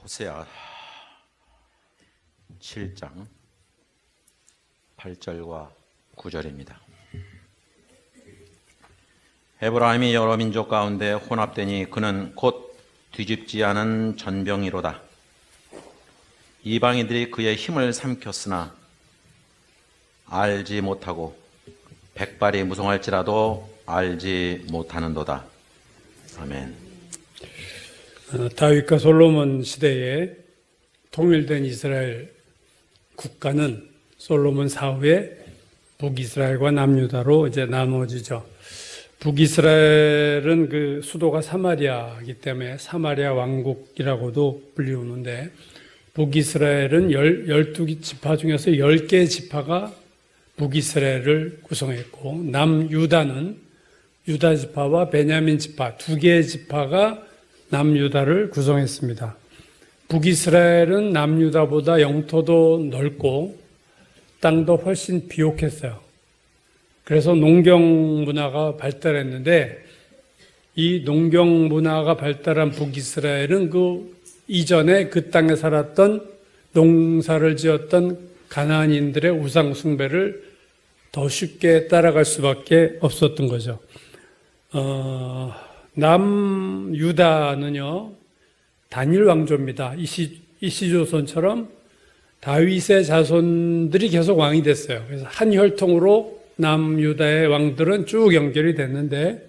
호세아 7장 8절과 9절입니다. 에브라임이 여러 민족 가운데 혼합되니 그는 곧 뒤집지 않은 전병이로다. 이방인들이 그의 힘을 삼켰으나 알지 못하고 백발이 무성할지라도 알지 못하는도다. 아멘. 다윗과 솔로몬 시대에 통일된 이스라엘 국가는 솔로몬 사후에 북이스라엘과 남유다로 이제 나누어지죠. 북이스라엘은 그 수도가 사마리아이기 때문에 사마리아 왕국이라고도 불리우는데, 북이스라엘은 12지파 중에서 10개의 지파가 북이스라엘을 구성했고, 남유다는 유다 지파와 베냐민 지파 2개의 지파가 남유다를 구성했습니다. 북이스라엘은 남유다보다 영토도 넓고 땅도 훨씬 비옥했어요. 그래서 농경 문화가 발달했는데, 이 농경 문화가 발달한 북이스라엘은 그 이전에 그 땅에 살았던 농사를 지었던 가나안인들의 우상 숭배를 더 쉽게 따라갈 수밖에 없었던 거죠. 남유다는요, 단일 왕조입니다. 이시조선처럼 다윗의 자손들이 계속 왕이 됐어요. 그래서 한 혈통으로 남유다의 왕들은 쭉 연결이 됐는데,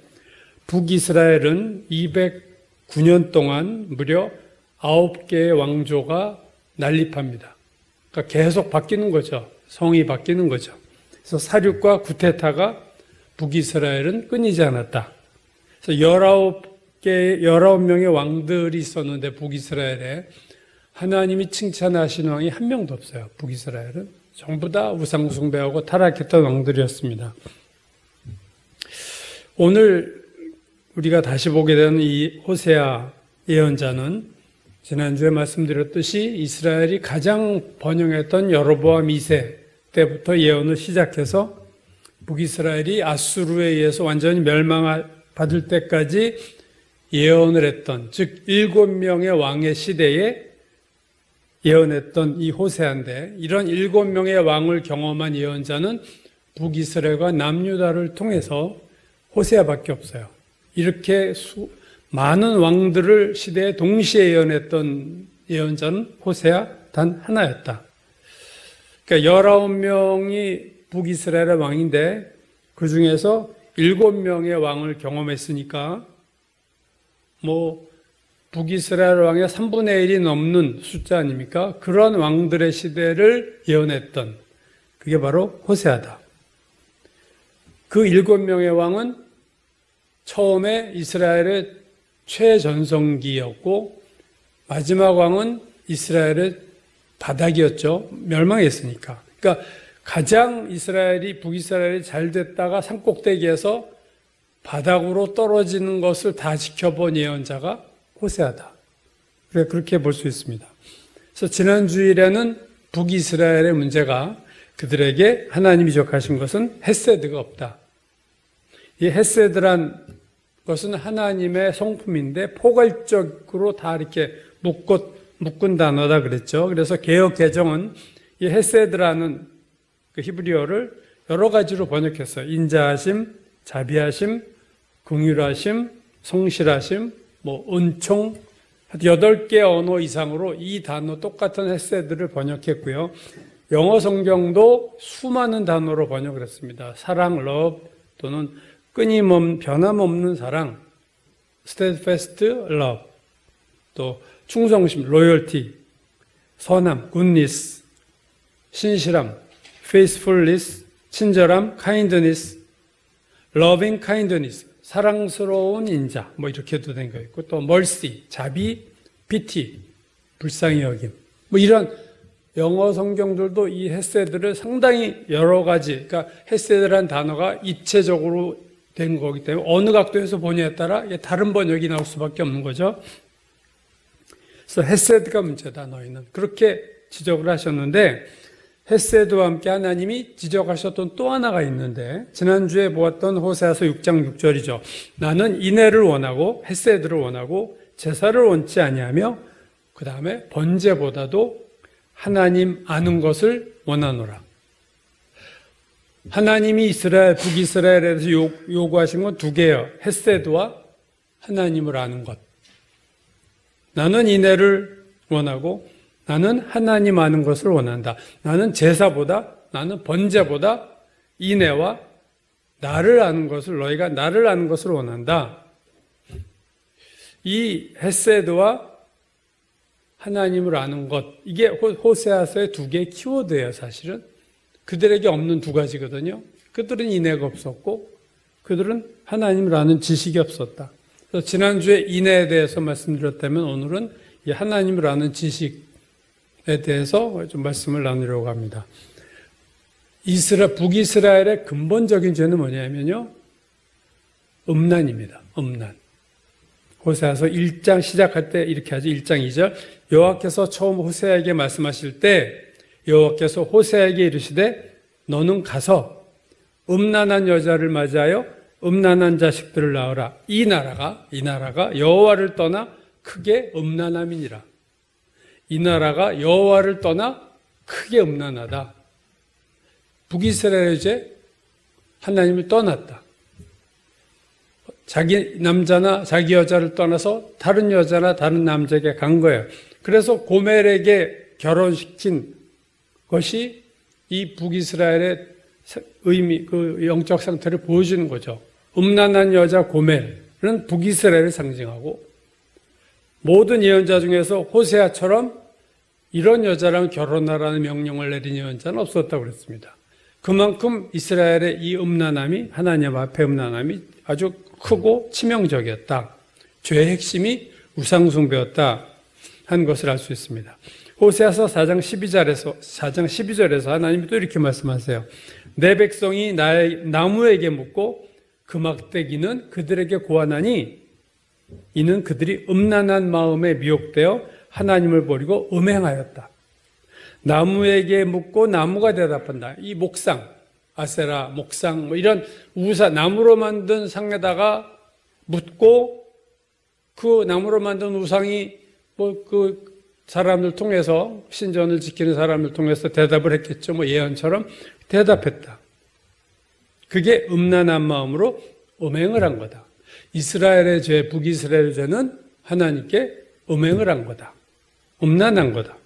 북이스라엘은 209년 동안 무려 9개의 왕조가 난립합니다. 그러니까 계속 바뀌는 거죠. 성이 바뀌는 거죠. 그래서 사륙과 구테타가 북이스라엘은 끊이지 않았다. 그래서 19명의 왕들이 있었는데, 북이스라엘에 하나님이 칭찬하신 왕이 한 명도 없어요. 북이스라엘은 전부 다 우상숭배하고 타락했던 왕들이었습니다. 오늘 우리가 다시 보게 되는 이 호세아 예언자는 지난주에 말씀드렸듯이 이스라엘이 가장 번영했던 여로보암 2세 때부터 예언을 시작해서 북이스라엘이 아수르에 의해서 완전히 멸망받을 때까지 예언을 했던, 즉 7명의 왕의 시대에 예언했던 이 호세아인데, 이런 7명의 왕을 경험한 예언자는 북이스라엘과 남유다를 통해서 호세아밖에 없어요. 이렇게 많은 왕들을 시대에 동시에 예언했던 예언자는 호세아 단 하나였다. 그러니까 19명이 북이스라엘의 왕인데, 그 중에서 7명의 왕을 경험했으니까 북이스라엘 왕의 3분의 1이 넘는 숫자 아닙니까? 그런 왕들의 시대를 예언했던, 그게 바로 호세아다. 그 7명의 왕은 처음에 이스라엘의 최전성기였고, 마지막 왕은 이스라엘의 바닥이었죠. 멸망했으니까. 그러니까 가장 북이스라엘이 잘 됐다가 산꼭대기에서 바닥으로 떨어지는 것을 다 지켜본 예언자가 호세아다. 그렇게 볼 수 있습니다. 그래서 지난 주일에는 북이스라엘의 문제가, 그들에게 하나님이 적하신 것은 헤세드가 없다. 이 헤세드란 것은 하나님의 성품인데 포괄적으로 다 이렇게 묶은 단어다 그랬죠. 그래서 개역 개정은 이 헤세드라는 그 히브리어를 여러 가지로 번역했어요. 인자하심, 자비하심, 긍휼하심, 성실하심, 은총, 8개 언어 이상으로 이 단어 똑같은 헤세드를 번역했고요. 영어 성경도 수많은 단어로 번역을 했습니다. 사랑, love, 또는 변함없는 사랑, steadfast love, 또 충성심, loyalty, 선함, goodness, 신실함, faithfulness, 친절함, kindness, loving kindness, 사랑스러운 인자, 이렇게도 된 거 있고, 또 mercy, 자비, pity, 불쌍히 여김, 이런 영어 성경들도 이 헤세드를 상당히 여러 가지, 그러니까 헤세드라는 단어가 입체적으로 된 거기 때문에 어느 각도에서 보냐에 따라 다른 번역이 나올 수밖에 없는 거죠. 그래서 헤세드가 문제다, 너희는. 그렇게 지적을 하셨는데, 헤세드와 함께 하나님이 지적하셨던 또 하나가 있는데, 지난주에 보았던 호세아서 6장 6절이죠. 나는 인애를 원하고 헤세드를 원하고 제사를 원치 아니하며 그 다음에 번제보다도 하나님 아는 것을 원하노라. 하나님이 북이스라엘에 대해서 요구하신 건 두 개예요. 헤세드와 하나님을 아는 것. 나는 인애를 원하고 나는 하나님 아는 것을 원한다. 나는 제사보다, 나는 번제보다 인애와 나를 아는 것을, 너희가 나를 아는 것을 원한다. 이 헤세드와 하나님을 아는 것, 이게 호세아서의 두 개의 키워드예요, 사실은. 그들에게 없는 두 가지거든요. 그들은 인애가 없었고 그들은 하나님을 아는 지식이 없었다. 그래서 지난주에 인애에 대해서 말씀드렸다면 오늘은 이 하나님을 아는 지식에 대해서 좀 말씀을 나누려고 합니다. 북이스라엘의 근본적인 죄는 뭐냐면요, 음란입니다. 음란. 호세아서 1장 시작할 때 이렇게 하죠. 1장 2절. 여호와께서 처음 호세아에게 말씀하실 때 여호와께서 호세아에게 이르시되 너는 가서 음란한 여자를 맞이하여 음란한 자식들을 낳으라. 이 나라가 여호와를 떠나 크게 음란함이니라. 이 나라가 여호와를 떠나 크게 음란하다. 북이스라엘이 이제 하나님을 떠났다. 자기 남자나 자기 여자를 떠나서 다른 여자나 다른 남자에게 간 거예요. 그래서 고멜에게 결혼시킨 것이 이 북이스라엘의 의미, 그 영적 상태를 보여주는 거죠. 음란한 여자 고멜은 북이스라엘을 상징하고, 모든 예언자 중에서 호세아처럼 이런 여자랑 결혼하라는 명령을 내린 예언자는 없었다고 그랬습니다. 그만큼 이스라엘의 이 음란함이, 하나님 앞에 음란함이 아주 크고 치명적이었다. 죄의 핵심이 우상숭배였다 한 것을 알 수 있습니다. 호세아서 4장 12절에서 하나님이 또 이렇게 말씀하세요. 내 백성이 나무에게 묻고 그 막대기는 그들에게 고하나니 이는 그들이 음란한 마음에 미혹되어 하나님을 버리고 음행하였다. 나무에게 묻고 나무가 대답한다. 이 목상, 아세라, 목상, 뭐 이런 나무로 만든 상에다가 묻고 그 나무로 만든 우상이 그 사람들 통해서, 신전을 지키는 사람들 통해서 대답을 했겠죠. 뭐 예언처럼 대답했다. 그게 음란한 마음으로 음행을 한 거다. 이스라엘의 죄, 북이스라엘의 죄는 하나님께 음행을 한 거다. 음란한 거다.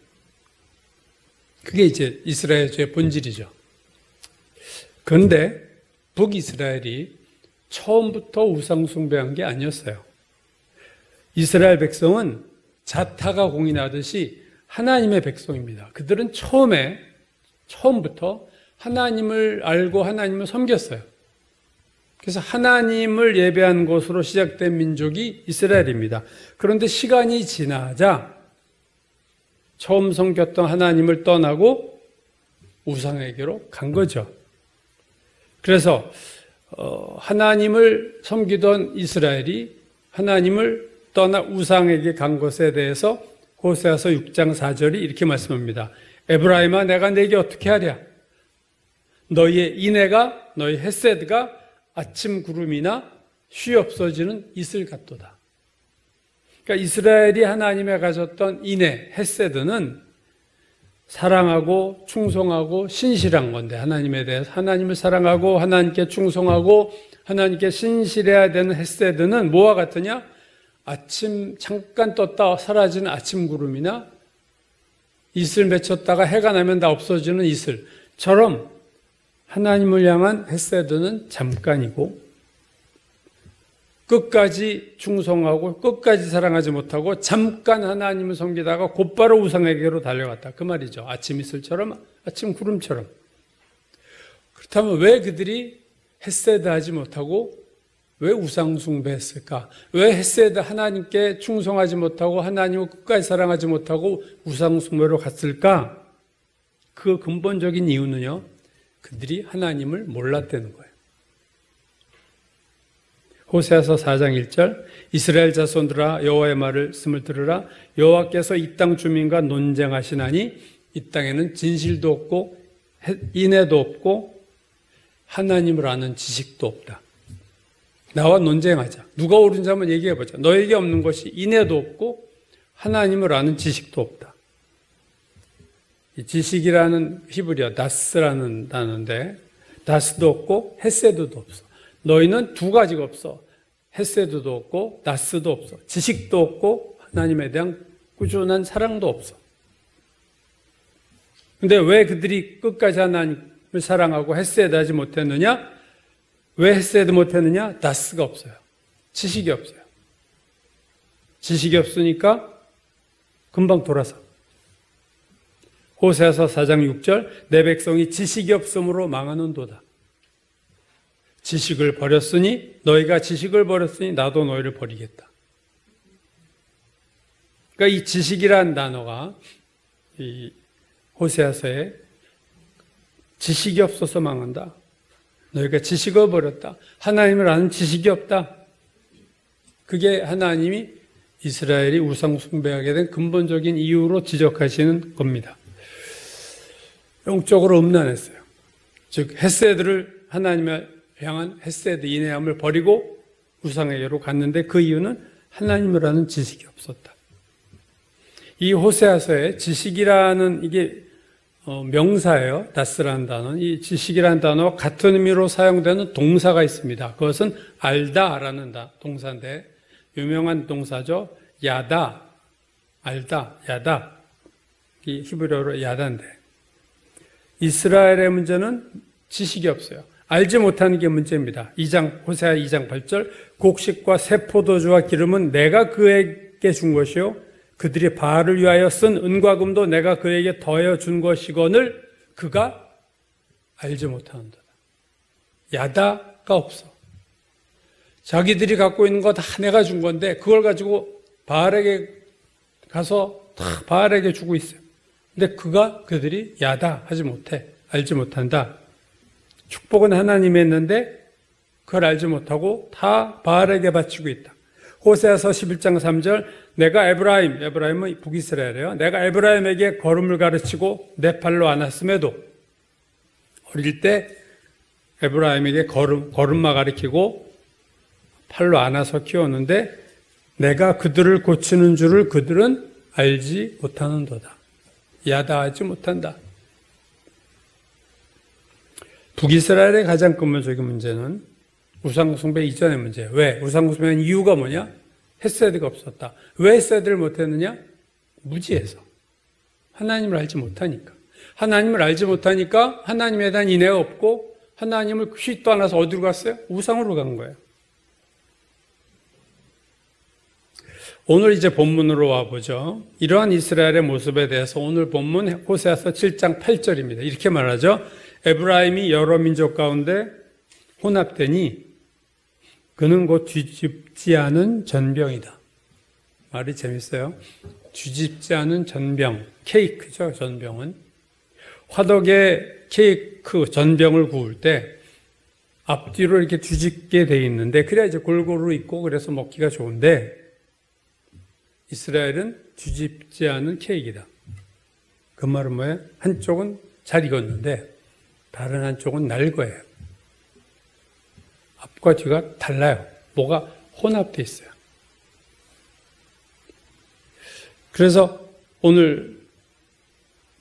그게 이제 이스라엘의 죄의 본질이죠. 그런데 북이스라엘이 처음부터 우상숭배한 게 아니었어요. 이스라엘 백성은 자타가 공인하듯이 하나님의 백성입니다. 그들은 처음부터 하나님을 알고 하나님을 섬겼어요. 그래서 하나님을 예배한 것으로 시작된 민족이 이스라엘입니다. 그런데 시간이 지나자 처음 섬겼던 하나님을 떠나고 우상에게로 간 거죠. 그래서 하나님을 섬기던 이스라엘이 하나님을 떠나 우상에게 간 것에 대해서 호세아서 6장 4절이 이렇게 말씀합니다. 에브라임아, 내가 네게 어떻게 하랴? 너희의 인애가, 너희 헤세드가 아침 구름이나 쉬 없어지는 이슬 같도다. 그러니까 이스라엘이 하나님에 가졌던 인애, 헤세드는 사랑하고 충성하고 신실한 건데, 하나님에 대해서 하나님을 사랑하고 하나님께 충성하고 하나님께 신실해야 되는 헤세드는 뭐와 같으냐? 아침 잠깐 떴다 사라지는 아침 구름이나 이슬 맺혔다가 해가 나면 다 없어지는 이슬처럼 하나님을 향한 헤세드는 잠깐이고 끝까지 충성하고 끝까지 사랑하지 못하고 잠깐 하나님을 섬기다가 곧바로 우상에게로 달려갔다. 그 말이죠. 아침 이슬처럼, 아침 구름처럼. 그렇다면 왜 그들이 헤세드하지 못하고 왜 우상숭배했을까? 왜 헤세드, 하나님께 충성하지 못하고 하나님을 끝까지 사랑하지 못하고 우상숭배로 갔을까? 그 근본적인 이유는요, 그들이 하나님을 몰랐다는 거예요. 호세아서 4장 1절, 이스라엘 자손들아 여호와의 말씀을 들으라. 여호와께서 이 땅 주민과 논쟁하시나니 이 땅에는 진실도 없고 인애도 없고 하나님을 아는 지식도 없다. 나와 논쟁하자. 누가 옳은지 한번 얘기해보자. 너에게 없는 것이 인애도 없고 하나님을 아는 지식도 없다. 이 지식이라는 히브리어 다스라는 단어인데 다스도 없고 헤세드도 없어. 너희는 두 가지가 없어. 헤세드도 없고 다스도 없어. 지식도 없고 하나님에 대한 꾸준한 사랑도 없어. 근데 왜 그들이 끝까지 하나님을 사랑하고 헤세드하지 못했느냐? 왜 헤세드 못했느냐? 다스가 없어요. 지식이 없어요. 지식이 없으니까 금방 돌아서. 호세아서 4장 6절 내 백성이 지식이 없으므로 망하는도다. 지식을 버렸으니 너희가 지식을 버렸으니 나도 너희를 버리겠다. 그러니까 이 지식이라는 단어가 이 호세아서에 지식이 없어서 망한다. 너희가 지식을 버렸다. 하나님을 아는 지식이 없다. 그게 하나님이 이스라엘이 우상 숭배하게 된 근본적인 이유로 지적하시는 겁니다. 영적으로 음란했어요. 즉 헤세드를 하나님을 향한 헤세드 인내함을 버리고 우상에게로 갔는데 그 이유는 하나님을 아는 지식이 없었다. 이 호세아서에 지식이라는 이게 명사예요. 다스라는 단어는 이 지식이라는 단어와 같은 의미로 사용되는 동사가 있습니다. 그것은 알다라는 동사인데 유명한 동사죠. 야다, 알다, 야다. 이 히브리어로 야다인데 이스라엘의 문제는 지식이 없어요. 알지 못하는 게 문제입니다. 호세아 2장 8절 곡식과 새 포도주와 기름은 내가 그에게 준 것이요 그들이 바알을 위하여 쓴 은과 금도 내가 그에게 더해 준 것이거늘 그가 알지 못하는도다. 야다가 없어. 자기들이 갖고 있는 거 다 내가 준 건데 그걸 가지고 바알에게 가서 다 바알에게 주고 있어요. 근데 그들이 야다 하지 못해. 알지 못한다. 축복은 하나님이 했는데 그걸 알지 못하고 다 바알에게 바치고 있다. 호세아서 11장 3절 내가 에브라임은 북이스라엘이에요. 내가 에브라임에게 걸음을 가르치고 내 팔로 안았음에도 어릴 때 에브라임에게 걸음마 가르치고 팔로 안아서 키웠는데 내가 그들을 고치는 줄을 그들은 알지 못하는도다. 야다하지 못한다. 북이스라엘의 가장 근본적인 문제는 우상숭배 이전의 문제예요. 왜? 우상숭배는 이유가 뭐냐? 헤세드가 없었다. 왜 헤세드를 못했느냐? 무지해서. 하나님을 알지 못하니까. 하나님을 알지 못하니까 하나님에 대한 인애가 없고 하나님을 휘 떠나서 어디로 갔어요? 우상으로 간 거예요. 오늘 이제 본문으로 와보죠. 이러한 이스라엘의 모습에 대해서 오늘 본문 호세아서 7장 8절입니다. 이렇게 말하죠. 에브라임이 여러 민족 가운데 혼합되니 그는 곧 뒤집지 않은 전병이다. 말이 재밌어요. 뒤집지 않은 전병, 케이크죠. 전병은 화덕에 케이크 전병을 구울 때 앞뒤로 이렇게 뒤집게 돼 있는데 그래야 이제 골고루 있고 그래서 먹기가 좋은데 이스라엘은 뒤집지 않은 케이크이다. 그 말은 뭐예요? 한쪽은 잘 익었는데 다른 한쪽은 낡아요. 앞과 뒤가 달라요. 뭐가 혼합되어 있어요. 그래서 오늘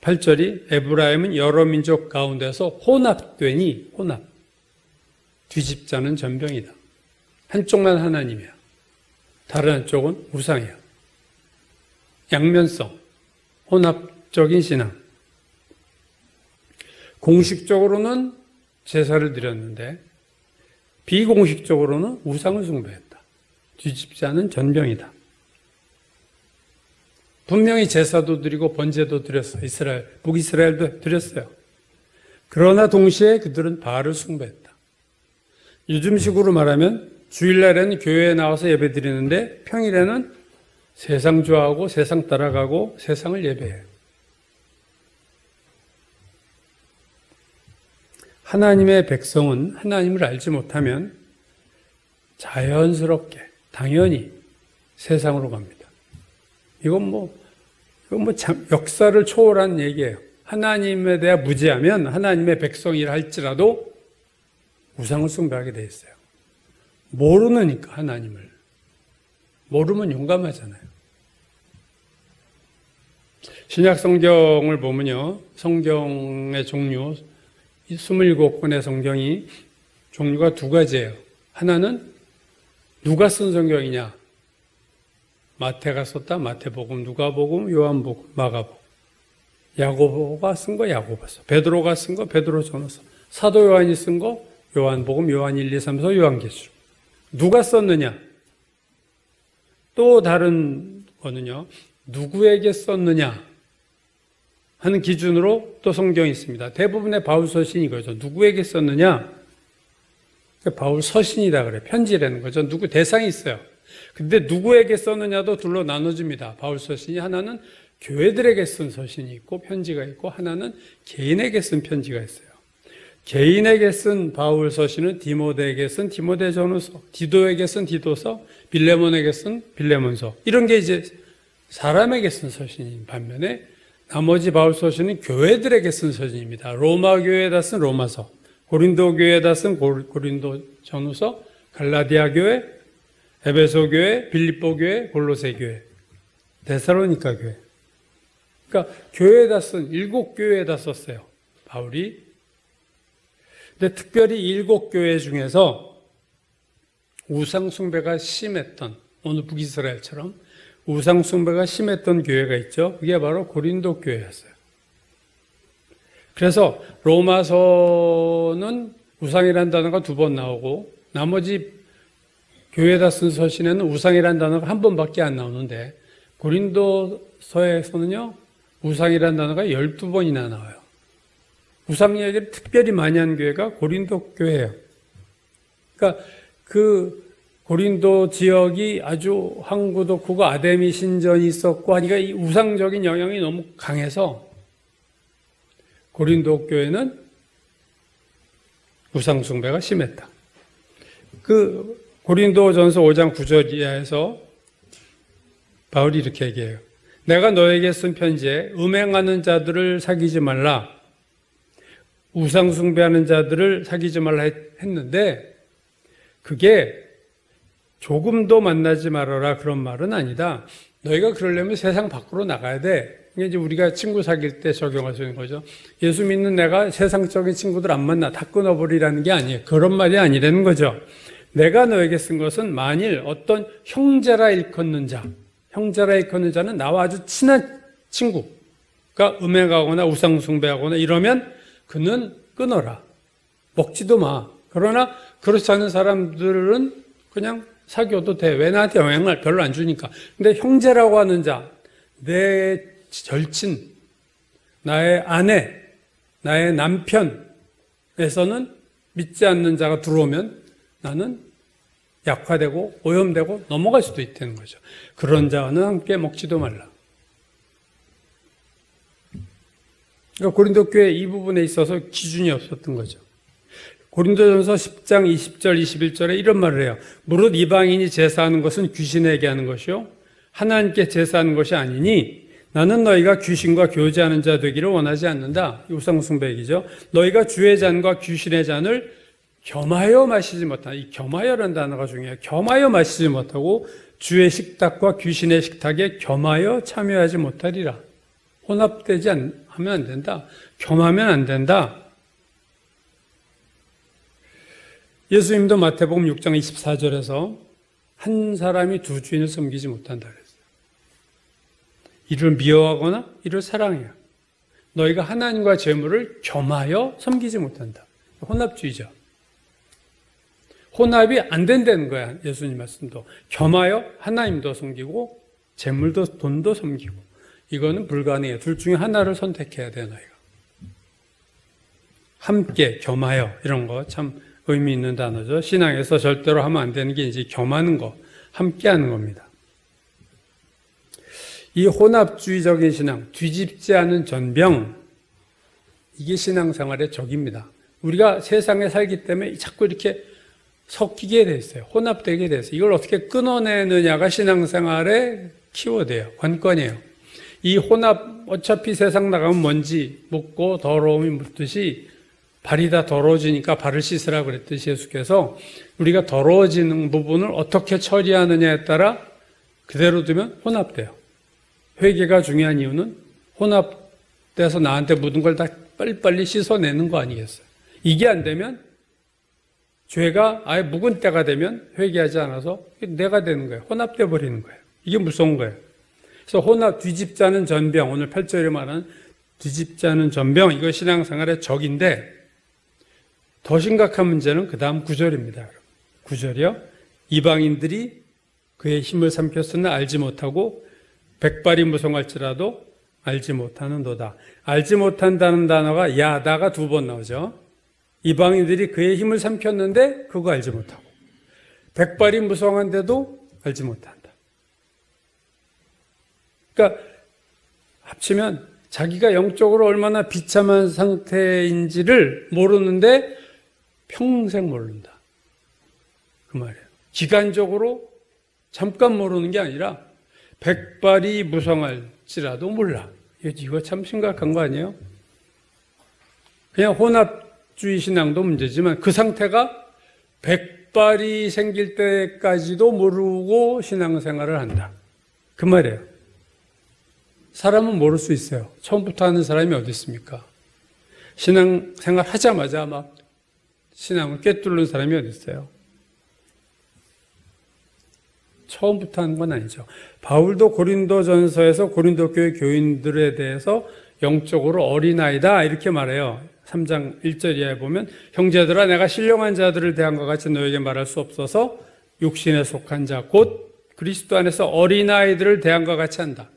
8절이 에브라임은 여러 민족 가운데서 혼합되니 뒤집지 않은 전병이다. 한쪽만 하나님이야. 다른 한쪽은 우상이야. 양면성, 혼합적인 신앙. 공식적으로는 제사를 드렸는데 비공식적으로는 우상을 숭배했다. 뒤집지 않은 전병이다. 분명히 제사도 드리고 번제도 드렸어요. 북이스라엘도 드렸어요. 그러나 동시에 그들은 바알을 숭배했다. 요즘식으로 말하면 주일날에는 교회에 나와서 예배 드리는데 평일에는 세상 좋아하고 세상 따라가고 세상을 예배해요. 하나님의 백성은 하나님을 알지 못하면 자연스럽게 당연히 세상으로 갑니다. 이건 역사를 초월한 얘기예요. 하나님에 대해 무지하면 하나님의 백성이라 할지라도 우상을 숭배하게 돼 있어요. 모르니까 하나님을. 모르면 용감하잖아요. 신약 성경을 보면요. 성경의 종류, 27권의 성경이 종류가 두 가지예요. 하나는 누가 쓴 성경이냐? 마태가 썼다. 마태복음, 누가복음, 요한복음, 마가복음. 야고보가 쓴 거 야고보서. 베드로가 쓴 거 베드로전서. 사도 요한이 쓴 거 요한복음, 요한 1, 2, 3, 4, 요한계시록. 누가 썼느냐? 또 다른 거는요. 누구에게 썼느냐 하는 기준으로 또 성경이 있습니다. 대부분의 바울 서신이 이거죠. 누구에게 썼느냐? 바울 서신이다 그래. 편지라는 거죠. 누구 대상이 있어요. 근데 누구에게 썼느냐도 둘로 나눠집니다. 바울 서신이 하나는 교회들에게 쓴 서신이 있고 편지가 있고 하나는 개인에게 쓴 편지가 있어요. 개인에게 쓴 바울 서신은 디모데에게 쓴 디모데전후서, 디도에게 쓴 디도서, 빌레몬에게 쓴 빌레몬서. 이런 게 이제 사람에게 쓴 서신인 반면에 나머지 바울 서신은 교회들에게 쓴 서신입니다. 로마 교회에다 쓴 로마서, 고린도 교회에다 쓴 고린도 전후서, 갈라디아 교회, 에베소 교회, 빌립보 교회, 골로새 교회, 데살로니가 교회. 그러니까 교회에다 쓴 7교회에다 썼어요. 바울이. 근데 특별히 7교회 중에서 우상 숭배가 심했던, 오늘 북이스라엘처럼 우상 숭배가 심했던 교회가 있죠. 그게 바로 고린도 교회였어요. 그래서 로마서는 우상이라는 단어가 2번 나오고 나머지 교회에다 쓴 서신에는 우상이라는 단어가 1번밖에 안 나오는데 고린도서에서는요. 우상이라는 단어가 12번이나 나와요. 우상 이야기를 특별히 많이 한 교회가 고린도 교회예요. 그러니까 그 고린도 지역이 아주 항구도 크고 아데미 신전이 있었고 하니까 이 우상적인 영향이 너무 강해서 고린도 교회는 우상 숭배가 심했다. 그 고린도전서 5장 9절 이하에서 바울이 이렇게 얘기해요. 내가 너에게 쓴 편지에 음행하는 자들을 사귀지 말라. 우상 숭배하는 자들을 사귀지 말라 했는데 그게 조금도 만나지 말아라 그런 말은 아니다. 너희가 그러려면 세상 밖으로 나가야 돼. 이게 이제 우리가 친구 사귈 때 적용할 수 있는 거죠. 예수 믿는 내가 세상적인 친구들 안 만나 다 끊어버리라는 게 아니에요. 그런 말이 아니라는 거죠. 내가 너에게 쓴 것은 만일 어떤 형제라 일컫는 자, 형제라 일컫는 자는 나와 아주 친한 친구가 음행하거나 우상 숭배하거나 이러면 그는 끊어라. 먹지도 마. 그러나 그렇지 않은 사람들은 그냥 사귀어도 돼. 왜 나한테 영향을 별로 안 주니까. 근데 형제라고 하는 자, 내 절친, 나의 아내, 나의 남편에서는 믿지 않는 자가 들어오면 나는 약화되고 오염되고 넘어갈 수도 있다는 거죠. 그런 자와는 함께 먹지도 말라. 그러니까 고린도 교회 이 부분에 있어서 기준이 없었던 거죠. 고린도전서 10장 20절 21절에 이런 말을 해요. 무릇 이방인이 제사하는 것은 귀신에게 하는 것이요 하나님께 제사하는 것이 아니니 나는 너희가 귀신과 교제하는 자 되기를 원하지 않는다. 우상 숭배 얘기죠. 너희가 주의 잔과 귀신의 잔을 겸하여 마시지 못한다. 이 겸하여라는 단어가 중요해요. 겸하여 마시지 못하고 주의 식탁과 귀신의 식탁에 겸하여 참여하지 못하리라. 혼합되지 하면 안 된다. 겸하면 안 된다. 예수님도 마태복음 6장 24절에서 한 사람이 두 주인을 섬기지 못한다 그랬어요. 이를 미워하거나 이를 사랑해요. 너희가 하나님과 재물을 겸하여 섬기지 못한다. 혼합주의죠. 혼합이 안 된다는 거야. 예수님 말씀도. 겸하여 하나님도 섬기고 재물도 돈도 섬기고. 이거는 불가능해요. 둘 중에 하나를 선택해야 돼요. 너희가. 함께 겸하여 이런 거 참 의미 있는 단어죠. 신앙에서 절대로 하면 안 되는 게 이제 겸하는 거, 함께 하는 겁니다. 이 혼합주의적인 신앙, 뒤집지 않은 전병, 이게 신앙생활의 적입니다. 우리가 세상에 살기 때문에 자꾸 이렇게 섞이게 돼 있어요. 혼합되게 돼 있어요. 이걸 어떻게 끊어내느냐가 신앙생활의 키워드예요. 관건이에요. 이 혼합, 어차피 세상 나가면 먼지 묻고 더러움이 묻듯이 발이 다 더러워지니까 발을 씻으라고 그랬듯이 예수께서 우리가 더러워지는 부분을 어떻게 처리하느냐에 따라 그대로 두면 혼합돼요. 회개가 중요한 이유는 혼합돼서 나한테 묻은 걸 다 빨리빨리 씻어내는 거 아니겠어요? 이게 안 되면 죄가 아예 묵은 때가 되면 회개하지 않아서 내가 되는 거예요. 혼합돼 버리는 거예요. 이게 무서운 거예요. 그래서 혼합, 뒤집자는 전병, 오늘 8절에 말하는 뒤집자는 전병, 이거 신앙생활의 적인데 더 심각한 문제는 그 다음 9절입니다. 9절이요. 이방인들이 그의 힘을 삼켰으나 알지 못하고 백발이 무성할지라도 알지 못하는도다. 알지 못한다는 단어가 야다가 2번 나오죠. 이방인들이 그의 힘을 삼켰는데 그거 알지 못하고 백발이 무성한데도 알지 못한다. 그러니까 합치면 자기가 영적으로 얼마나 비참한 상태인지를 모르는데 평생 모른다. 그 말이에요. 기간적으로 잠깐 모르는 게 아니라 백발이 무성할지라도 몰라. 이거 참 심각한 거 아니에요? 그냥 혼합주의 신앙도 문제지만 그 상태가 백발이 생길 때까지도 모르고 신앙생활을 한다. 그 말이에요. 사람은 모를 수 있어요. 처음부터 하는 사람이 어디 있습니까? 신앙생활 하자마자 막 신앙을 꿰뚫는 사람이 어디 있어요? 처음부터 하는 건 아니죠. 바울도 고린도전서에서 고린도 교회 교인들에 대해서 영적으로 어린아이다 이렇게 말해요. 3장 1절 이하에 보면 형제들아 내가 신령한 자들을 대한 것 같이 너에게 말할 수 없어서 육신에 속한 자 곧 그리스도 안에서 어린아이들을 대한 것 같이 한다.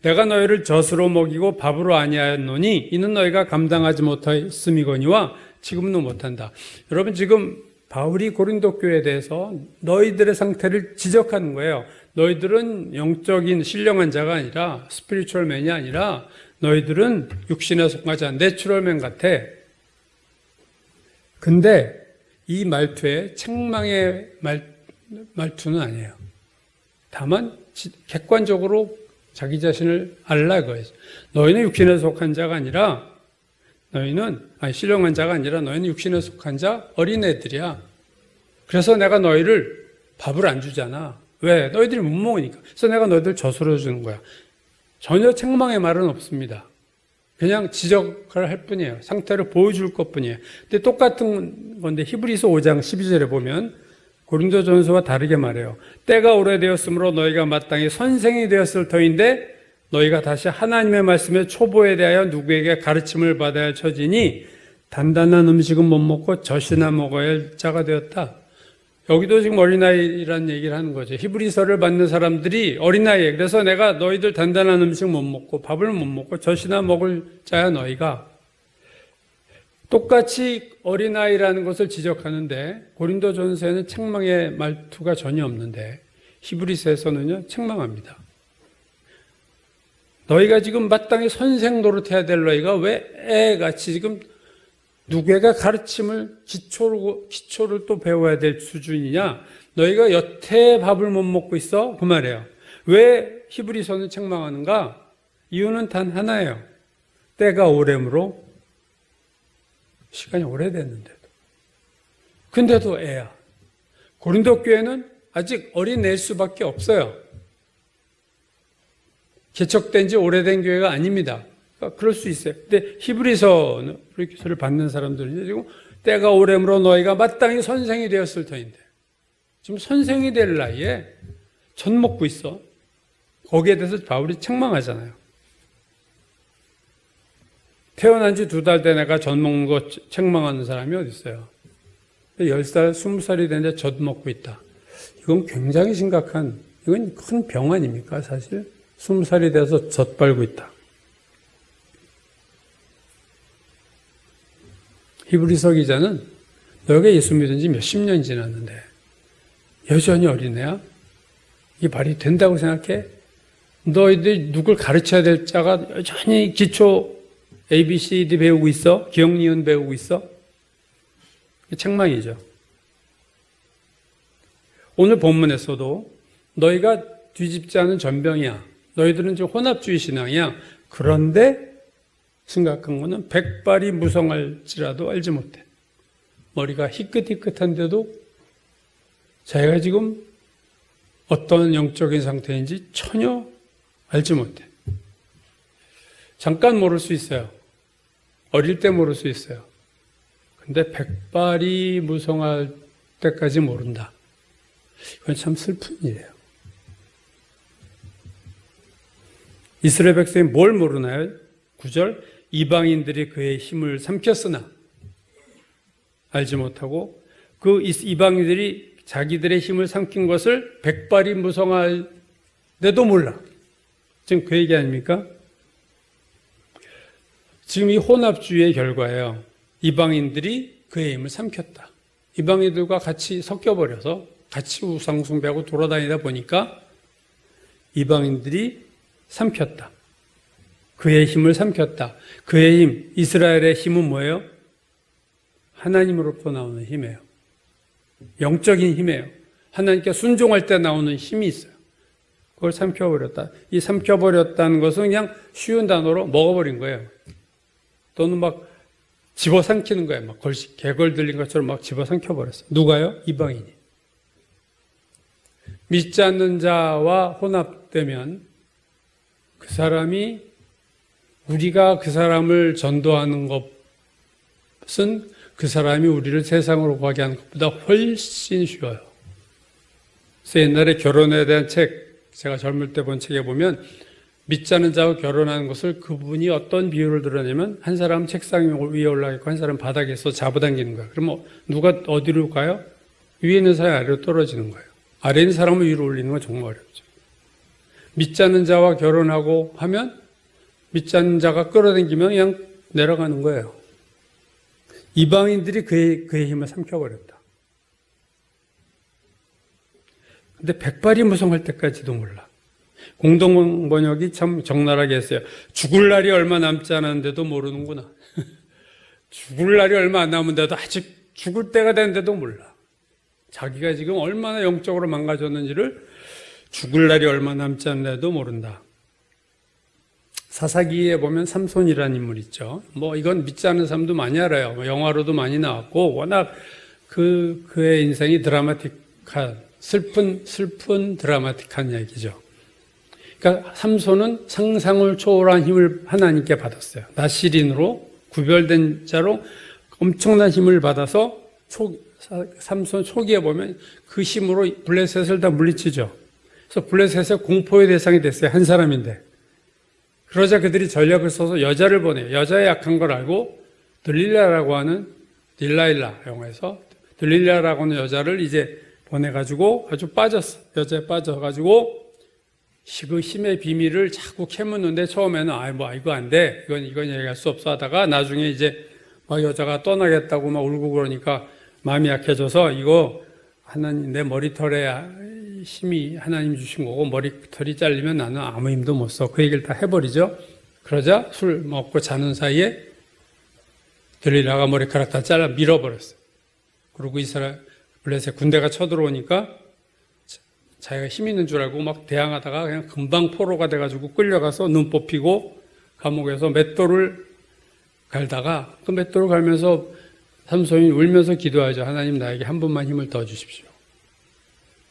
내가 너희를 젖으로 먹이고 밥으로 아니하였노니 이는 너희가 감당하지 못하였음이거니와 지금도 못한다. 여러분 지금 바울이 고린도 교회에 대해서 너희들의 상태를 지적하는 거예요. 너희들은 영적인 신령한 자가 아니라 스피리추얼맨이 아니라 너희들은 육신에 속하지 않은 내추럴맨 같아. 근데 이 말투에 책망의 말투는 아니에요. 다만 객관적으로 자기 자신을 알라 그거예요. 너희는 육신에 속한 자가 아니라 신령한 자가 아니라 너희는 육신에 속한 자 어린애들이야. 그래서 내가 너희를 밥을 안 주잖아. 왜? 너희들이 못 먹으니까. 그래서 내가 너희들 젖으로 주는 거야. 전혀 책망의 말은 없습니다. 그냥 지적을 할 뿐이에요. 상태를 보여줄 것 뿐이에요. 근데 똑같은 건데 히브리서 5장 12절에 보면 고린도전서와 다르게 말해요. 때가 오래되었으므로 너희가 마땅히 선생이 되었을 터인데 너희가 다시 하나님의 말씀의 초보에 대하여 누구에게 가르침을 받아야 할 처지니 단단한 음식은 못 먹고 젖이나 먹어야 할 자가 되었다. 여기도 지금 어린아이라는 얘기를 하는 거죠. 히브리서를 받는 사람들이 어린아이에 그래서 내가 너희들 단단한 음식 못 먹고 밥을 못 먹고 젖이나 먹을 자야 너희가. 똑같이 어린아이라는 것을 지적하는데 고린도전서에는 책망의 말투가 전혀 없는데 히브리서에서는요 책망합니다. 너희가 지금 마땅히 선생 노릇해야 될 너희가 왜 애같이 지금 누구에게 가르침을 기초를 또 배워야 될 수준이냐? 너희가 여태 밥을 못 먹고 있어? 그 말이에요. 왜 히브리서는 책망하는가? 이유는 단 하나예요. 때가 오래므로 시간이 오래됐는데도. 근데도 애야. 고린도 교회는 아직 어린 애일 수밖에 없어요. 개척된 지 오래된 교회가 아닙니다. 그러니까 그럴 수 있어요. 근데 히브리서를 받는 사람들은 지금 때가 오래므로 너희가 마땅히 선생이 되었을 터인데 지금 선생이 될 나이에 젖 먹고 있어. 거기에 대해서 바울이 책망하잖아요. 태어난 지 2달 된 애가 젖 먹는 거 책망하는 사람이 어디 있어요? 10살, 20살이 됐는데 젖 먹고 있다. 이건 굉장히 심각한, 이건 큰 병 아닙니까 사실? 20살이 돼서 젖 빨고 있다. 히브리서 기자는 너희가 예수 믿은 지 몇십 년이 지났는데 여전히 어린애야? 이게 말이 된다고 생각해? 너희들 누굴 가르쳐야 될 자가 여전히 기초 ABCD 배우고 있어? 기억, 니은 배우고 있어? 책망이죠. 오늘 본문에서도 너희가 뒤집지 않은 전병이야. 너희들은 지금 혼합주의 신앙이야. 그런데 심각한 거는 백발이 무성할지라도 알지 못해. 머리가 희끗희끗한데도 자기가 지금 어떤 영적인 상태인지 전혀 알지 못해. 잠깐 모를 수 있어요. 어릴 때 모를 수 있어요. 근데 백발이 무성할 때까지 모른다. 이건 참 슬픈 일이에요. 이스라엘 백성이 뭘 모르나요? 9절, 이방인들이 그의 힘을 삼켰으나 알지 못하고 그 이방인들이 자기들의 힘을 삼킨 것을 백발이 무성할때도 몰라. 지금 그 얘기 아닙니까? 지금 이 혼합주의의 결과예요. 이방인들이 그의 힘을 삼켰다. 이방인들과 같이 섞여버려서 같이 우상숭배하고 돌아다니다 보니까 이방인들이 삼켰다. 그의 힘을 삼켰다. 그의 힘, 이스라엘의 힘은 뭐예요? 하나님으로부터 나오는 힘이에요. 영적인 힘이에요. 하나님께 순종할 때 나오는 힘이 있어요. 그걸 삼켜버렸다. 이 삼켜버렸다는 것은 그냥 쉬운 단어로 먹어버린 거예요. 또는 막 집어삼키는 거예요. 막 개걸 들린 것처럼 막 집어삼켜버렸어요. 누가요? 이방인이. 믿지 않는 자와 혼합되면 그 사람이 우리가 그 사람을 전도하는 것은 그 사람이 우리를 세상으로 가게 하는 것보다 훨씬 쉬워요. 그래서 옛날에 결혼에 대한 책, 제가 젊을 때 본 책에 보면 믿지 않는 자와 결혼하는 것을 그분이 어떤 비유를 들었냐면 한 사람은 책상 위에 올라가 있고 한 사람은 바닥에서 잡아당기는 거예요. 그러면 누가 어디로 가요? 위에 있는 사람이 아래로 떨어지는 거예요. 아래 있는 사람을 위로 올리는 건 정말 어렵죠. 믿지 않는 자와 결혼하고 하면 믿지 않는 자가 끌어당기면 그냥 내려가는 거예요. 이방인들이 그의 힘을 삼켜버렸다. 근데 백발이 무성할 때까지도 몰라. 공동번역이 참 적나라하게 했어요. 죽을 날이 얼마 남지 않았는데도 모르는구나. 죽을 날이 얼마 안 남은데도 아직 죽을 때가 됐는데도 몰라. 자기가 지금 얼마나 영적으로 망가졌는지를 죽을 날이 얼마 남지 않는데도 모른다. 사사기에 보면 삼손이라는 인물 있죠. 이건 믿지 않는 사람도 많이 알아요. 영화로도 많이 나왔고 워낙 그의 인생이 드라마틱한 슬픈 드라마틱한 얘기죠. 그러니까 삼손은 상상을 초월한 힘을 하나님께 받았어요. 나실인으로 구별된 자로 엄청난 힘을 받아서 삼손 초기에 보면 그 힘으로 블레셋을 다 물리치죠. 그래서 블레셋의 공포의 대상이 됐어요. 한 사람인데. 그러자 그들이 전략을 써서 여자를 보내요. 여자의 약한 걸 알고 들릴라라고 하는 딜라일라 영화에서 들릴라라고 하는 여자를 이제 보내가지고 아주 빠졌어. 여자에 빠져가지고 그 힘의 비밀을 자꾸 캐묻는데 처음에는 이거 안 돼. 이건 얘기할 수 없어 하다가 나중에 이제 막 여자가 떠나겠다고 막 울고 그러니까 마음이 약해져서 이거 하나님 내 머리털에 힘이 하나님 주신 거고 머리털이 잘리면 나는 아무 힘도 못 써. 그 얘기를 다 해버리죠. 그러자 술 먹고 자는 사이에 들릴라가 머리카락 다 잘라 밀어버렸어요. 그리고 이스라엘 블레셋 군대가 쳐들어오니까 자기가 힘 있는 줄 알고 막 대항하다가 그냥 금방 포로가 돼가지고 끌려가서 눈 뽑히고 감옥에서 맷돌을 갈다가 그 맷돌을 갈면서 삼손이 울면서 기도하죠. 하나님 나에게 한 번만 힘을 더 주십시오.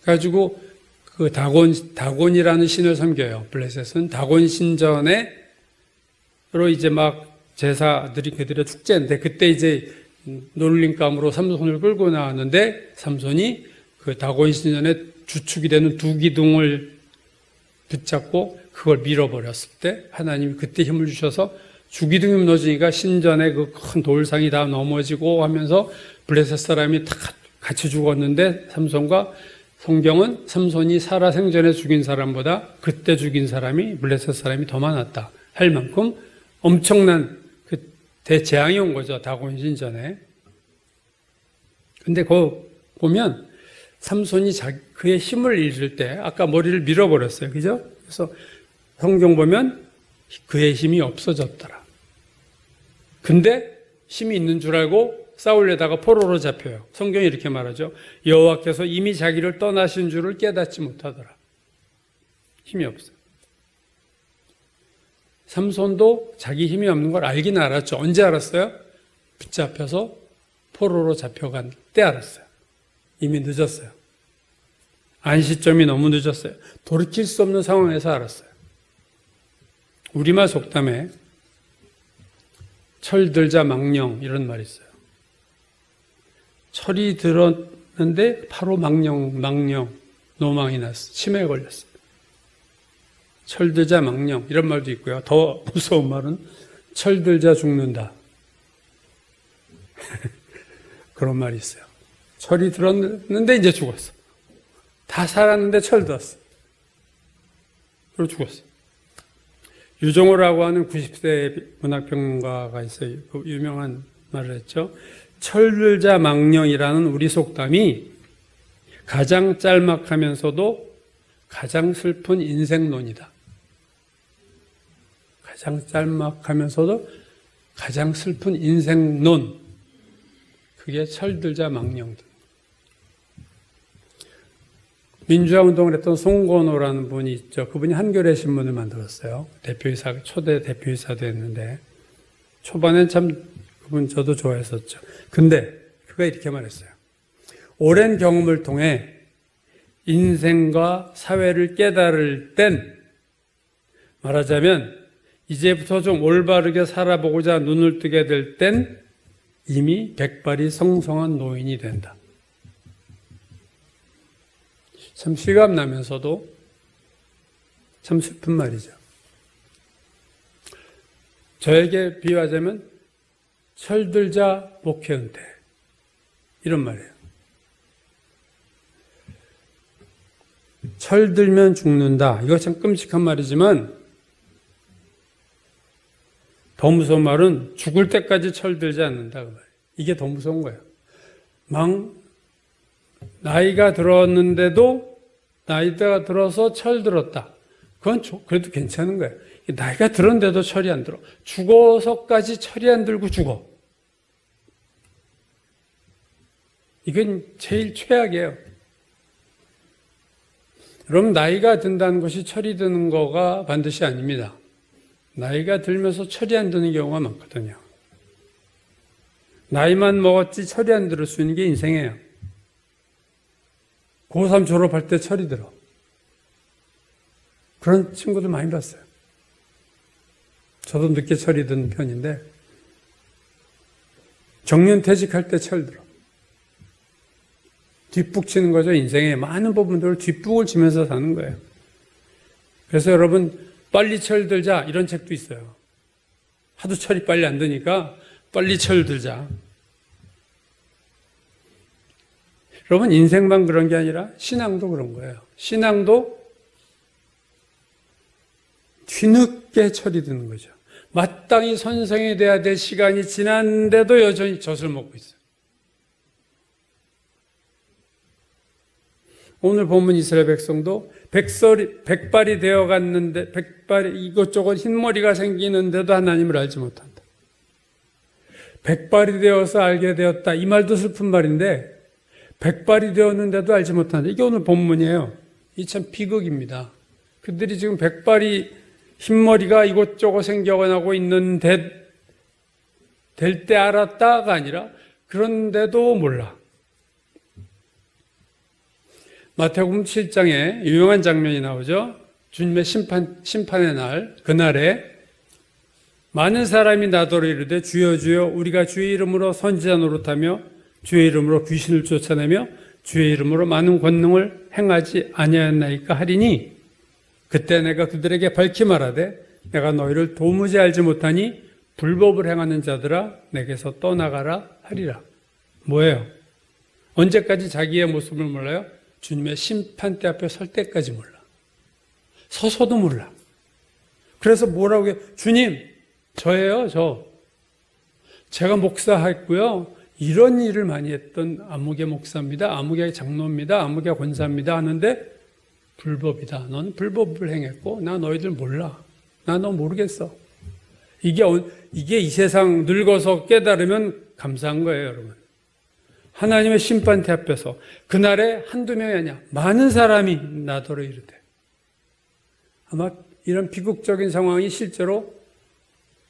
그래가지고 그 다곤이라는 신을 섬겨요. 블레셋은 다곤 신전에로 이제 막 제사들이 그들의 축제인데 그때 이제 놀림감으로 삼손을 끌고 나왔는데 삼손이 그 다곤 신전에 주축이 되는 두 기둥을 붙잡고 그걸 밀어버렸을 때 하나님이 그때 힘을 주셔서 주기둥이 무너지니까 신전의 그 큰 돌상이 다 넘어지고 하면서 블레셋 사람이 다 같이 죽었는데 삼손과 성경은 삼손이 살아생전에 죽인 사람보다 그때 죽인 사람이 블레셋 사람이 더 많았다 할 만큼 엄청난 그 대재앙이 온 거죠. 다곤 신전에. 근데 그거 보면 삼손이 그의 힘을 잃을 때 아까 머리를 밀어버렸어요. 그죠? 그래서 성경 보면 그의 힘이 없어졌더라. 근데 힘이 있는 줄 알고 싸우려다가 포로로 잡혀요. 성경이 이렇게 말하죠. 여호와께서 이미 자기를 떠나신 줄을 깨닫지 못하더라. 힘이 없어요. 삼손도 자기 힘이 없는 걸 알긴 알았죠. 언제 알았어요? 붙잡혀서 포로로 잡혀간 때 알았어요. 이미 늦었어요. 안시점이 너무 늦었어요. 돌이킬 수 없는 상황에서 알았어요. 우리말 속담에 철들자 망령 이런 말이 있어요. 철이 들었는데 바로 망령, 노망이 났어. 치매에 걸렸어. 철들자 망령 이런 말도 있고요. 더 무서운 말은 철들자 죽는다. 그런 말이 있어요. 철이 들었는데 이제 죽었어. 다 살았는데 철 들었어. 그리고 죽었어. 유정호라고 하는 90세 문학평론가가 있어요. 그 유명한 말을 했죠. 철들자 망령이라는 우리 속담이 가장 짤막하면서도 가장 슬픈 인생론이다. 가장 짤막하면서도 가장 슬픈 인생론. 그게 철들자 망령들. 민주화 운동을 했던 송건호라는 분이 있죠. 그분이 한겨레 신문을 만들었어요. 대표이사, 초대 대표이사도 했는데, 초반엔 참 그분 저도 좋아했었죠. 근데 그가 이렇게 말했어요. 오랜 경험을 통해 인생과 사회를 깨달을 땐, 말하자면 이제부터 좀 올바르게 살아보고자 눈을 뜨게 될 땐 이미 백발이 성성한 노인이 된다. 참 실감나면서도 참 슬픈 말이죠. 저에게 비유하자면 철들자 목회 은퇴 이런 말이에요. 철들면 죽는다. 이거 참 끔찍한 말이지만 더 무서운 말은 죽을 때까지 철들지 않는다. 그 말이에요. 이게 더 무서운 거예요. 나이가 들었는데도 나이가 들어서 철들었다. 그건 그래도 괜찮은 거예요. 나이가 들었는데도 철이 안 들어. 죽어서까지 철이 안 들고 죽어. 이건 제일 최악이에요. 여러분, 나이가 든다는 것이 철이 드는 거가 반드시 아닙니다. 나이가 들면서 철이 안 드는 경우가 많거든요. 나이만 먹었지 철이 안 들을 수 있는 게 인생이에요. 고3 졸업할 때 철이 들어. 그런 친구들 많이 봤어요. 저도 늦게 철이 든 편인데 정년퇴직할 때 철 들어. 뒷북 치는 거죠. 인생의 많은 부분들을 뒷북을 치면서 사는 거예요. 그래서 여러분 빨리 철 들자 이런 책도 있어요. 하도 철이 빨리 안 드니까 빨리 철 들자. 여러분 인생만 그런 게 아니라 신앙도 그런 거예요. 신앙도 뒤늦게 철이 드는 거죠. 마땅히 선생이 돼야 될 시간이 지났는데도 여전히 젖을 먹고 있어요. 오늘 본문 이스라엘 백성도 백발이 되어 갔는데 이것저것 흰머리가 생기는데도 하나님을 알지 못한다. 백발이 되어서 알게 되었다. 이 말도 슬픈 말인데 백발이 되었는데도 알지 못한다. 이게 오늘 본문이에요. 이 참 비극입니다. 그들이 지금 백발이 흰머리가 이곳저곳 생겨나고 있는데 될 때 알았다가 아니라 그런데도 몰라. 마태복음 7장에 유명한 장면이 나오죠. 주님의 심판의 날, 그날에 많은 사람이 나더러 이르되 주여 주여 우리가 주의 이름으로 선지자 노릇하며 주의 이름으로 귀신을 쫓아내며 주의 이름으로 많은 권능을 행하지 아니하였나이까 하리니 그때 내가 그들에게 밝히 말하되 내가 너희를 도무지 알지 못하니 불법을 행하는 자들아 내게서 떠나가라 하리라. 뭐예요? 언제까지 자기의 모습을 몰라요? 주님의 심판대 앞에 설 때까지 몰라. 서서도 몰라. 그래서 뭐라고 해요? 주님, 저예요, 저. 제가 목사했고요. 이런 일을 많이 했던 아무개 목사입니다. 아무개 장로입니다. 아무개 권사입니다. 하는데 불법이다. 넌 불법을 행했고 나 너희들 몰라. 나 너 모르겠어. 이게 이 세상 늙어서 깨달으면 감사한 거예요, 여러분. 하나님의 심판대 앞에서 그날에 한두 명이 아니야. 많은 사람이 나더러 이르되. 아마 이런 비극적인 상황이 실제로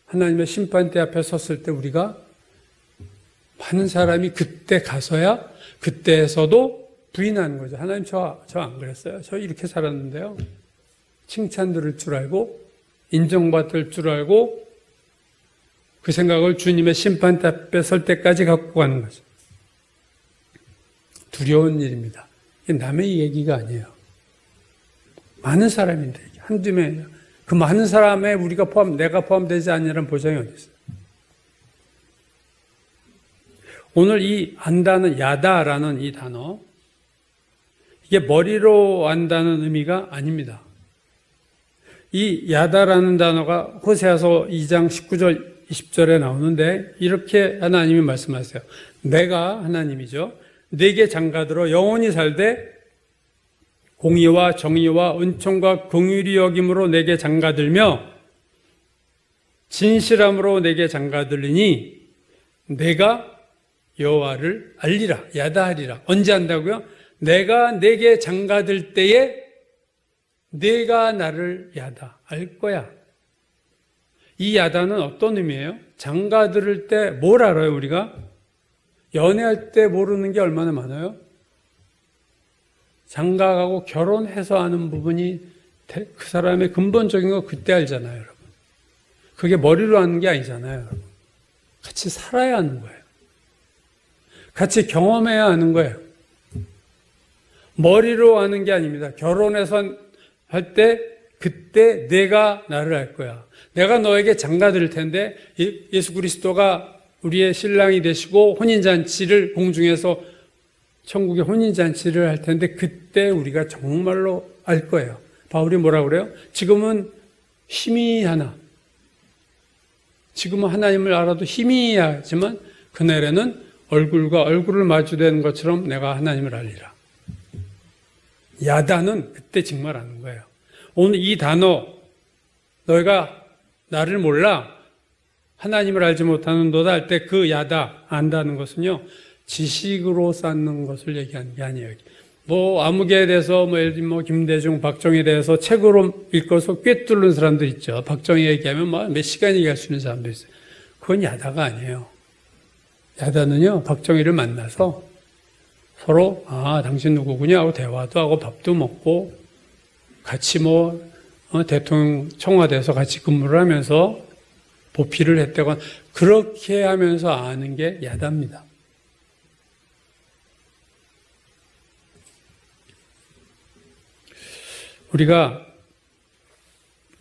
하나님의 심판대 앞에 섰을 때 우리가 많은 사람이 그때 가서야 그때에서도 부인하는 거죠. 하나님 저 안 그랬어요. 저 이렇게 살았는데요. 칭찬 들을 줄 알고 인정받을 줄 알고 그 생각을 주님의 심판 앞에 설 때까지 갖고 가는 거죠. 두려운 일입니다. 이게 남의 얘기가 아니에요. 많은 사람인데, 한두 명이에요. 그 많은 사람에 내가 포함되지 않으라는 보장이 어디 있어요? 오늘 이 안다는, 야다라는 이 단어, 이게 머리로 안다는 의미가 아닙니다. 이 야다라는 단어가 호세아서 2장 19절, 20절에 나오는데 이렇게 하나님이 말씀하세요. 내가 하나님이죠. 내게 장가들어 영원히 살되 공의와 정의와 은총과 긍휼이 여김으로 내게 장가들며 진실함으로 내게 장가들리니 내가 여호와를 알리라, 야다하리라. 언제 한다고요? 내가 내게 장가들 때에 내가 나를 야다, 알 거야. 이 야다는 어떤 의미예요? 장가들을 때 뭘 알아요, 우리가? 연애할 때 모르는 게 얼마나 많아요? 장가가고 결혼해서 아는 부분이 그 사람의 근본적인 거 그때 알잖아요, 여러분. 그게 머리로 아는 게 아니잖아요, 여러분. 같이 살아야 하는 거예요. 같이 경험해야 하는 거예요. 머리로 아는 게 아닙니다. 결혼해서 할 때 그때 내가 나를 알 거야. 내가 너에게 장가들 텐데 예수 그리스도가 우리의 신랑이 되시고 혼인잔치를 공중에서 천국의 혼인잔치를 할 텐데 그때 우리가 정말로 알 거예요. 바울이 뭐라고 그래요? 지금은 희미하나. 지금은 하나님을 알아도 희미하지만 그날에는 얼굴과 얼굴을 마주대는 것처럼 내가 하나님을 알리라. 야다는 그때 정말 아는 거예요. 오늘 이 단어, 너희가 나를 몰라 하나님을 알지 못하는 너다 할 때 그 야다, 안다는 것은요, 지식으로 쌓는 것을 얘기하는 게 아니에요. 뭐 아무개에 대해서 예를 들면 김대중, 박정희에 대해서 책으로 읽어서 꿰뚫는 사람들 있죠. 박정희 얘기하면 몇 시간 얘기할 수 있는 사람도 있어요. 그건 야다가 아니에요. 야다는요, 박정희를 만나서 서로 당신 누구군요 하고 대화도 하고 밥도 먹고 같이 대통령 청와대에서 같이 근무를 하면서 보필을 했다거나 그렇게 하면서 아는 게 야다입니다. 우리가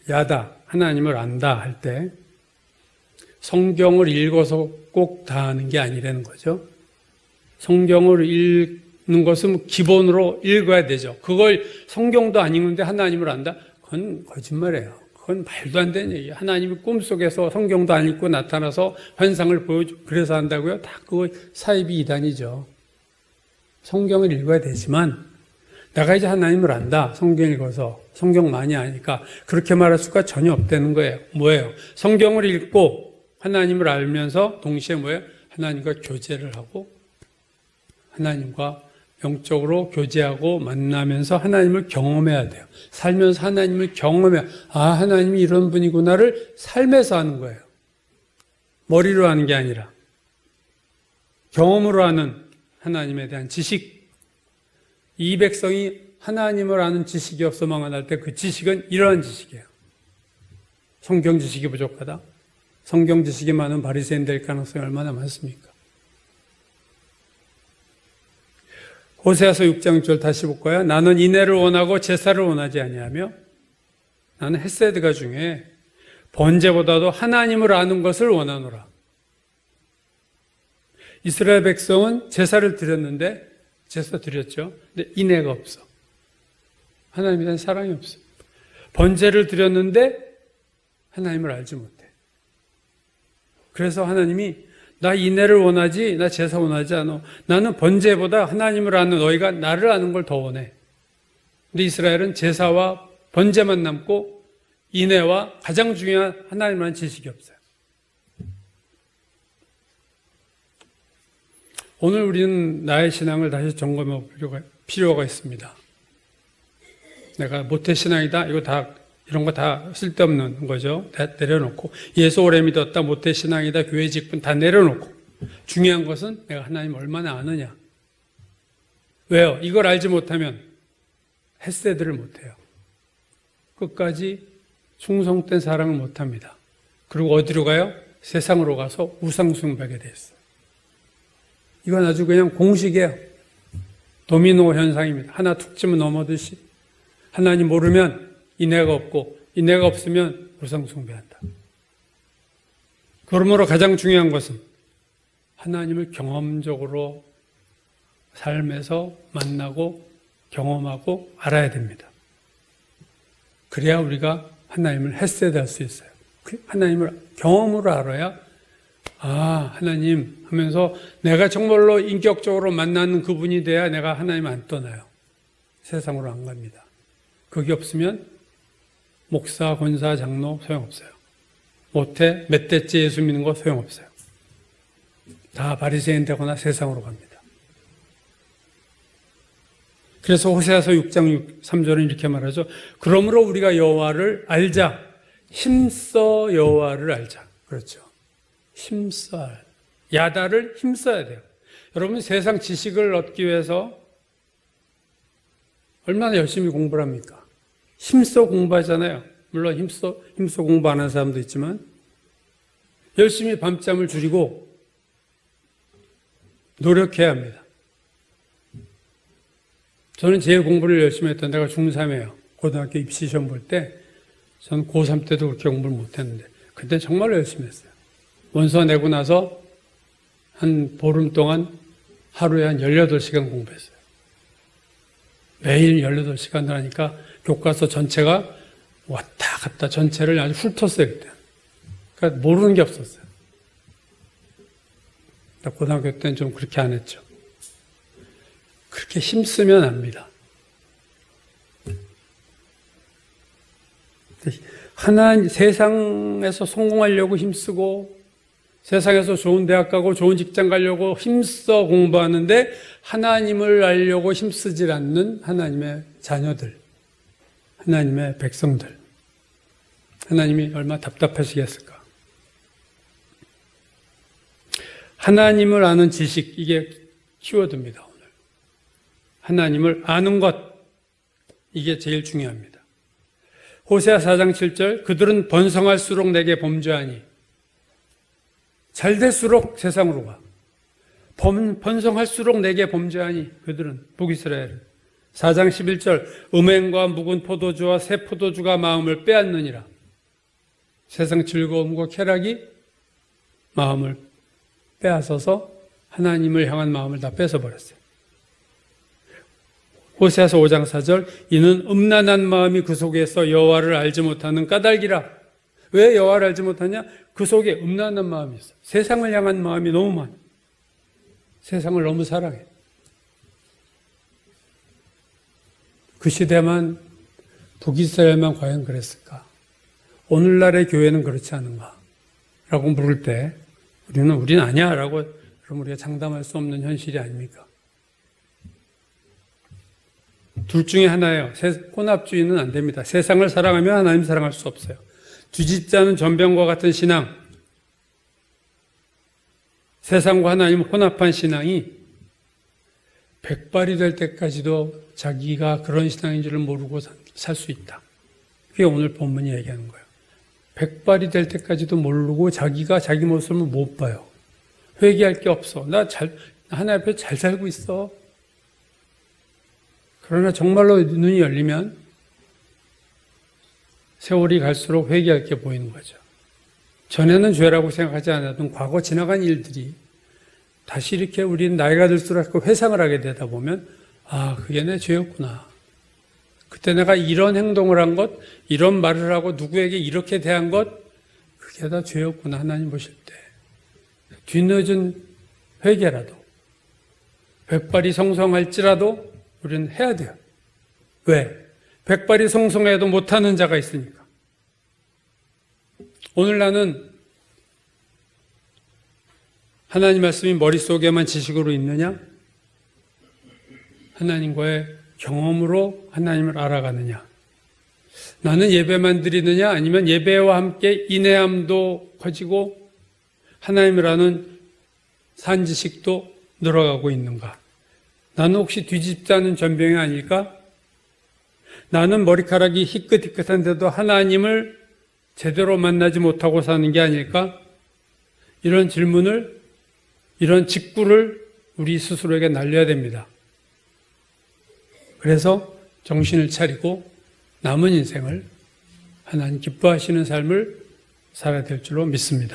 야다, 하나님을 안다 할 때 성경을 읽어서 꼭 다 아는 게 아니라는 거죠. 성경을 읽는 것은 기본으로 읽어야 되죠. 그걸 성경도 안 읽는데 하나님을 안다? 그건 거짓말이에요. 그건 말도 안 되는 얘기예요. 하나님이 꿈속에서 성경도 안 읽고 나타나서 환상을 보여줘. 그래서 한다고요? 다 그거 사이비 이단이죠. 성경을 읽어야 되지만 내가 이제 하나님을 안다. 성경 읽어서. 성경 많이 아니까 그렇게 말할 수가 전혀 없다는 거예요. 뭐예요? 성경을 읽고 하나님을 알면서 동시에 뭐예요? 하나님과 교제를 하고 하나님과 영적으로 교제하고 만나면서 하나님을 경험해야 돼요. 살면서 하나님을 경험해야, 하나님이 이런 분이구나를 삶에서 하는 거예요. 머리로 하는 게 아니라 경험으로 하는 하나님에 대한 지식. 이 백성이 하나님을 아는 지식이 없어 망할 때 그 지식은 이러한 지식이에요. 성경 지식이 부족하다. 성경 지식이 많은 바리새인 될 가능성이 얼마나 많습니까? 호세아서 6장 6절 다시 볼까요? 나는 인애를 원하고 제사를 원하지 아니하며 나는 헤세드가 중에 번제보다도 하나님을 아는 것을 원하노라. 이스라엘 백성은 제사를 드렸는데 제사 드렸죠. 근데 인애가 없어. 하나님에 대한 사랑이 없어. 번제를 드렸는데 하나님을 알지 못해. 그래서 하나님이 나 인애를 원하지 나 제사 원하지 않아. 나는 번제보다 하나님을 아는 너희가 나를 아는 걸 더 원해. 근데 이스라엘은 제사와 번제만 남고 인애와 가장 중요한 하나님을 아는 지식이 없어요. 오늘 우리는 나의 신앙을 다시 점검해 볼 필요가 있습니다. 내가 모태신앙이다. 이런 거 다 쓸데없는 거죠. 다 내려놓고 예수 오래 믿었다. 모태신앙이다. 교회 직분 다 내려놓고 중요한 것은 내가 하나님 얼마나 아느냐. 왜요? 이걸 알지 못하면 헤세드를 못해요. 끝까지 충성된 사랑을 못합니다. 그리고 어디로 가요? 세상으로 가서 우상숭배하게 됐어요. 이건 아주 그냥 공식이에요. 도미노 현상입니다. 하나 툭 치면 넘어듯이 하나님 모르면 인애가 없고 인애가 없으면 우상숭배한다. 그러므로 가장 중요한 것은 하나님을 경험적으로 삶에서 만나고 경험하고 알아야 됩니다. 그래야 우리가 하나님을 헤세드할 수 있어요. 하나님을 경험으로 알아야 하나님 하면서 내가 정말로 인격적으로 만나는 그분이 돼야 내가 하나님 안 떠나요. 세상으로 안 갑니다. 그게 없으면 목사, 권사, 장로 소용없어요. 모태, 몇 대째 예수 믿는 거 소용없어요. 다 바리새인 되거나 세상으로 갑니다. 그래서 호세아서 6장 3절은 이렇게 말하죠. 그러므로 우리가 여호와를 알자. 힘써 여호와를 알자. 그렇죠. 힘써. 야다를 힘써야 돼요. 여러분 세상 지식을 얻기 위해서 얼마나 열심히 공부를 합니까? 힘써 공부하잖아요. 물론 힘써 공부 안 하는 사람도 있지만 열심히 밤잠을 줄이고 노력해야 합니다. 저는 제일 공부를 열심히 했던 데가 중3이에요. 고등학교 입시 시험 볼 때 저는 고3 때도 그렇게 공부를 못했는데 그때 정말 열심히 했어요. 원서 내고 나서 한 보름 동안 하루에 한 18시간 공부했어요. 매일 18시간을 하니까 교과서 전체가 왔다 갔다 전체를 아주 훑었어요. 그때. 그러니까 모르는 게 없었어요. 고등학교 때는 좀 그렇게 안 했죠. 그렇게 힘쓰면 압니다. 세상에서 성공하려고 힘쓰고 세상에서 좋은 대학 가고 좋은 직장 가려고 힘써 공부하는데 하나님을 알려고 힘쓰질 않는 하나님의 자녀들, 하나님의 백성들. 하나님이 얼마나 답답하시겠을까. 하나님을 아는 지식, 이게 키워드입니다, 오늘. 하나님을 아는 것, 이게 제일 중요합니다. 호세아 4장 7절, 그들은 번성할수록 내게 범죄하니, 잘 될수록 세상으로 가. 번성할수록 내게 범죄하니, 그들은, 북이스라엘은. 4장 11절, 음행과 묵은 포도주와 새 포도주가 마음을 빼앗느니라. 세상 즐거움과 쾌락이 마음을 빼앗아서 하나님을 향한 마음을 다 뺏어버렸어요. 호세아서 5장 4절, 이는 음란한 마음이 그 속에서 여호와를 알지 못하는 까닭이라. 왜 여호와를 알지 못하냐? 그 속에 음란한 마음이 있어. 세상을 향한 마음이 너무 많아. 세상을 너무 사랑해. 그 시대만, 북이스라엘만 과연 그랬을까? 오늘날의 교회는 그렇지 않은가? 라고 물을 때 우리는 아니야 라고 그럼 우리가 장담할 수 없는 현실이 아닙니까? 둘 중에 하나예요. 혼합주의는 안 됩니다. 세상을 사랑하면 하나님 사랑할 수 없어요. 뒤집지 않은 전병과 같은 신앙, 세상과 하나님 혼합한 신앙이 백발이 될 때까지도 자기가 그런 신앙인 줄을 모르고 살 수 있다. 그게 오늘 본문이 얘기하는 거예요. 백발이 될 때까지도 모르고 자기가 자기 모습을 못 봐요. 회개할 게 없어. 나 하나님 앞에 잘 살고 있어. 그러나 정말로 눈이 열리면 세월이 갈수록 회개할 게 보이는 거죠. 전에는 죄라고 생각하지 않았던 과거 지나간 일들이 다시 이렇게 우리는 나이가 들수록 회상을 하게 되다 보면 그게 내 죄였구나. 그때 내가 이런 행동을 한 것, 이런 말을 하고 누구에게 이렇게 대한 것, 그게 다 죄였구나. 하나님 보실 때. 뒤늦은 회개라도, 백발이 성성할지라도 우리는 해야 돼요. 왜? 백발이 성성해도 못하는 자가 있으니까. 오늘 나는 하나님 말씀이 머릿속에만 지식으로 있느냐? 하나님과의 경험으로 하나님을 알아가느냐? 나는 예배만 드리느냐? 아니면 예배와 함께 인내함도 커지고 하나님을 아는 산지식도 늘어가고 있는가? 나는 혹시 뒤집지 않은 전병이 아닐까? 나는 머리카락이 희끗희끗한데도 하나님을 제대로 만나지 못하고 사는 게 아닐까? 이런 질문을, 이런 직구를 우리 스스로에게 날려야 됩니다. 그래서 정신을 차리고 남은 인생을 하나님 기뻐하시는 삶을 살아야 될 줄로 믿습니다.